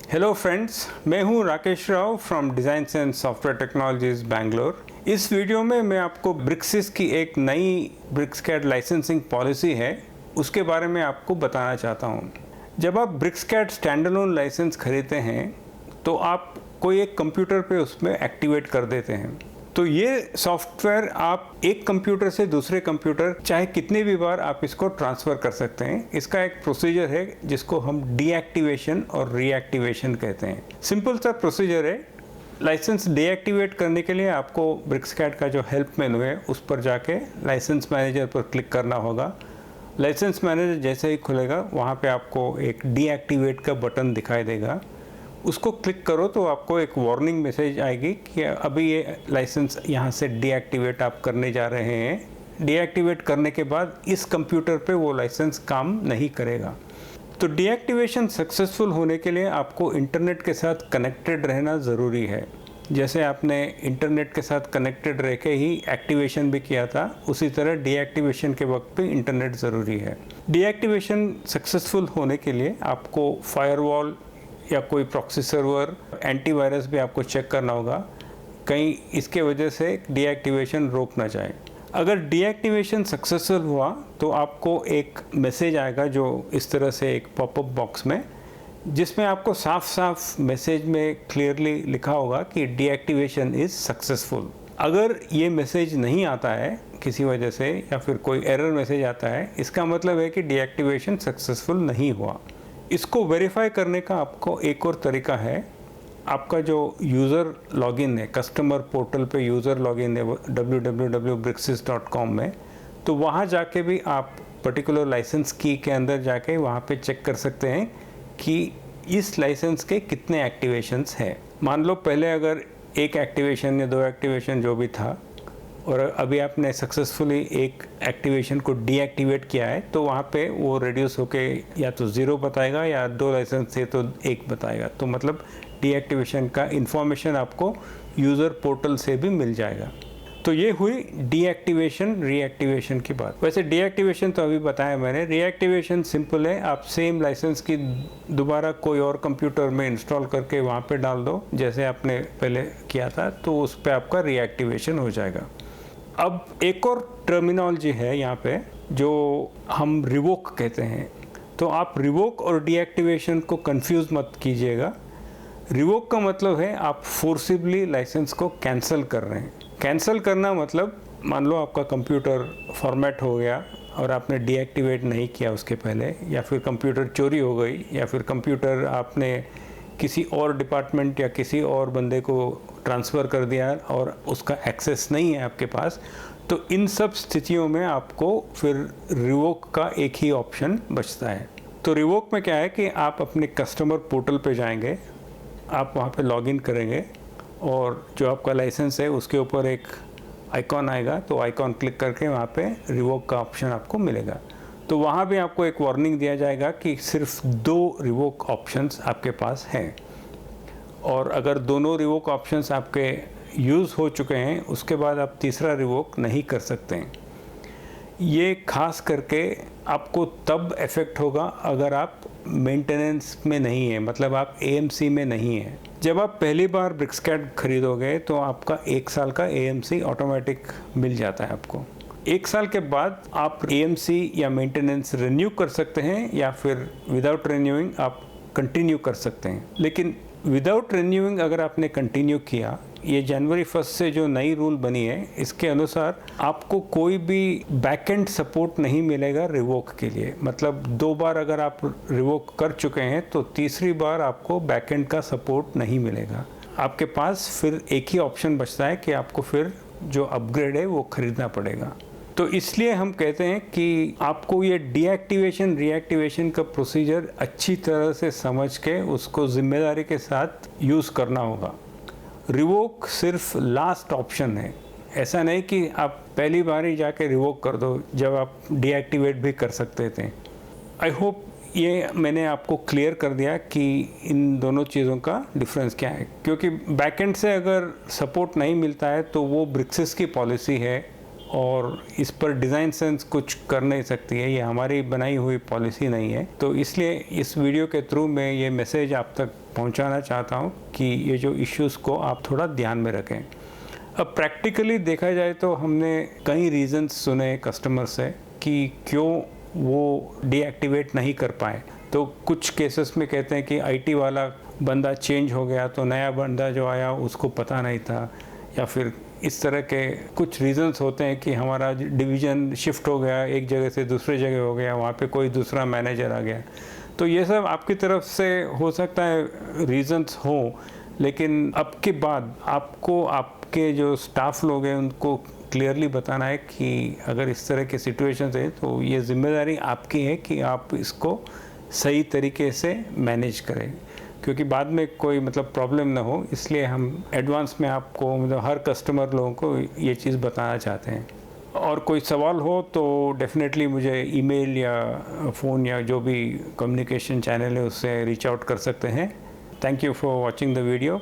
Hello friends, मैं हूं Rakesh Rao from design and software technologies Bangalore. इस वीडियो में मैं आपको ब्रिक्सिस की एक नई ब्रिक्सकैड लाइसेंसिंग पॉलिसी है उसके बारे में आपको बताना चाहता हूं। जब आप ब्रिक्सकैड स्टैंडअलोन लाइसेंस खरीदते हैं तो आप कोई एक कंप्यूटर पे उसमें एक्टिवेट कर देते हैं। तो ये सॉफ्टवेयर आप एक कंप्यूटर से दूसरे कंप्यूटर चाहे कितनी भी बार आप इसको ट्रांसफ़र कर सकते हैं। इसका एक प्रोसीजर है जिसको हम डीएक्टिवेशन और रीएक्टिवेशन कहते हैं। सिंपल सा प्रोसीजर है। लाइसेंस डीएक्टिवेट करने के लिए आपको ब्रिक्सकैड का जो हेल्प मेनू है उस पर जाके लाइसेंस मैनेजर पर क्लिक करना होगा। लाइसेंस मैनेजर जैसे ही खुलेगा वहाँ पे आपको एक डीएक्टिवेट का बटन दिखाई देगा। उसको क्लिक करो तो आपको एक वार्निंग मैसेज आएगी कि अभी ये लाइसेंस यहाँ से डीएक्टिवेट आप करने जा रहे हैं। डीएक्टिवेट करने के बाद इस कंप्यूटर पे वो लाइसेंस काम नहीं करेगा। तो डीएक्टिवेशन सक्सेसफुल होने के लिए आपको इंटरनेट के साथ कनेक्टेड रहना ज़रूरी है। जैसे आपने इंटरनेट के साथ कनेक्टेड रह के ही एक्टिवेशन भी किया था, उसी तरह डीएक्टिवेशन के वक्त पे इंटरनेट ज़रूरी है। डीएक्टिवेशन सक्सेसफुल होने के लिए आपको फायरवॉल या कोई प्रॉक्सी सर्वर, एंटीवायरस भी आपको चेक करना होगा, कहीं इसके वजह से डीएक्टिवेशन रोक ना जाए। अगर डीएक्टिवेशन सक्सेसफुल हुआ तो आपको एक मैसेज आएगा जो इस तरह से एक पॉपअप बॉक्स में, जिसमें आपको साफ साफ मैसेज में क्लियरली लिखा होगा कि डीएक्टिवेशन इज़ सक्सेसफुल। अगर ये मैसेज नहीं आता है किसी वजह से या फिर कोई एरर मैसेज आता है, इसका मतलब है कि डीएक्टिवेशन सक्सेसफुल नहीं हुआ। इसको वेरीफाई करने का आपको एक और तरीका है। आपका जो यूज़र लॉगिन है, कस्टमर पोर्टल पे यूज़र लॉगिन है www.brixis.com में, तो वहाँ जाके भी आप पर्टिकुलर लाइसेंस की के अंदर जाके वहाँ पे चेक कर सकते हैं कि इस लाइसेंस के कितने एक्टिवेशंस हैं। मान लो पहले अगर एक एक्टिवेशन या 2 एक्टिवेशन जो भी था और अभी आपने सक्सेसफुली एक एक्टिवेशन को डीएक्टिवेट किया है, तो वहाँ पे वो रिड्यूस होके या तो 0 बताएगा या 2 लाइसेंस से तो 1 बताएगा। तो मतलब डीएक्टिवेशन का इंफॉर्मेशन आपको यूज़र पोर्टल से भी मिल जाएगा। तो ये हुई डीएक्टिवेशन रीएक्टिवेशन की बात। वैसे डीएक्टिवेशन तो अभी बताया मैंने। रीएक्टिवेशन सिंपल है, आप सेम लाइसेंस की दोबारा कोई और कंप्यूटर में इंस्टॉल करके वहाँ पे डाल दो जैसे आपने पहले किया था, तो उस पर आपका रीएक्टिवेशन हो जाएगा। अब एक और टर्मिनोलॉजी है यहाँ पे जो हम रिवोक कहते हैं। तो आप रिवोक और डीएक्टिवेशन को कंफ्यूज मत कीजिएगा। रिवोक का मतलब है आप फोर्सिबली लाइसेंस को कैंसिल कर रहे हैं। कैंसिल करना मतलब मान लो आपका कंप्यूटर फॉर्मेट हो गया और आपने डीएक्टिवेट नहीं किया उसके पहले, या फिर कंप्यूटर चोरी हो गई, या फिर कंप्यूटर आपने किसी और डिपार्टमेंट या किसी और बंदे को ट्रांसफ़र कर दिया और उसका एक्सेस नहीं है आपके पास, तो इन सब स्थितियों में आपको फिर रिवोक का एक ही ऑप्शन बचता है। तो रिवोक में क्या है कि आप अपने कस्टमर पोर्टल पे जाएंगे, आप वहाँ पे लॉगिन करेंगे और जो आपका लाइसेंस है उसके ऊपर एक आइकॉन आएगा, तो आइकॉन क्लिक करके वहाँ पे रिवोक का ऑप्शन आपको मिलेगा। तो वहाँ भी आपको एक वार्निंग दिया जाएगा कि सिर्फ 2 रिवोक ऑप्शंस आपके पास हैं, और अगर दोनों रिवोक ऑप्शंस आपके यूज़ हो चुके हैं उसके बाद आप तीसरा रिवोक नहीं कर सकते हैं। ये खास करके आपको तब इफ़ेक्ट होगा अगर आप मेंटेनेंस में नहीं है, मतलब आप एएमसी में नहीं है। जब आप पहली बार ब्रिक्सकैड खरीदोगे तो आपका 1 साल का एएमसी ऑटोमेटिक मिल जाता है आपको। 1 साल के बाद आप एएमसी या मेंटेनेंस रिन्यू कर सकते हैं, या फिर विदाउट रिन्यूइंग आप कंटिन्यू कर सकते हैं। लेकिन विदाउट रिन्यूइंग अगर आपने कंटिन्यू किया, ये जनवरी 1 से जो नई रूल बनी है इसके अनुसार आपको कोई भी बैकएंड सपोर्ट नहीं मिलेगा रिवोक के लिए। मतलब 2 बार अगर आप रिवोक कर चुके हैं तो तीसरी बार आपको बैकएंड का सपोर्ट नहीं मिलेगा। आपके पास फिर एक ही ऑप्शन बचता है कि आपको फिर जो अपग्रेड है वो खरीदना पड़ेगा। तो इसलिए हम कहते हैं कि आपको ये डीएक्टिवेशन रीएक्टिवेशन का प्रोसीजर अच्छी तरह से समझ के उसको जिम्मेदारी के साथ यूज़ करना होगा। रिवोक सिर्फ लास्ट ऑप्शन है। ऐसा नहीं कि आप पहली बार ही जाके रिवोक कर दो जब आप डीएक्टिवेट भी कर सकते थे। आई होप ये मैंने आपको क्लियर कर दिया कि इन दोनों चीज़ों का डिफरेंस क्या है, क्योंकि बैकएंड से अगर सपोर्ट नहीं मिलता है तो वो ब्रिक्सिस की पॉलिसी है और इस पर डिज़ाइन सेंस कुछ कर नहीं सकती है, ये हमारी बनाई हुई पॉलिसी नहीं है। तो इसलिए इस वीडियो के थ्रू मैं ये मैसेज आप तक पहुंचाना चाहता हूं कि ये जो इश्यूज़ को आप थोड़ा ध्यान में रखें। अब प्रैक्टिकली देखा जाए तो हमने कई रीज़न्स सुने कस्टमर से कि क्यों वो डीएक्टिवेट नहीं कर पाए। तो कुछ केसेस में कहते हैं कि आईटी वाला बंदा चेंज हो गया तो नया बंदा जो आया उसको पता नहीं था, या फिर इस तरह के कुछ रीज़न्स होते हैं कि हमारा डिवीज़न शिफ्ट हो गया, एक जगह से दूसरे जगह हो गया, वहाँ पे कोई दूसरा मैनेजर आ गया। तो ये सब आपकी तरफ से हो सकता है रीज़न्स हो, लेकिन अब के बाद आपको आपके जो स्टाफ लोग हैं उनको क्लियरली बताना है कि अगर इस तरह के सिचुएशंस है तो ये जिम्मेदारी आपकी है कि आप इसको सही तरीके से मैनेज करें, क्योंकि बाद में कोई प्रॉब्लम ना हो। इसलिए हम एडवांस में आपको हर कस्टमर लोगों को ये चीज़ बताना चाहते हैं। और कोई सवाल हो तो डेफिनेटली मुझे ईमेल या फ़ोन या जो भी कम्युनिकेशन चैनल है उससे रीच आउट कर सकते हैं। Thank you for watching the video.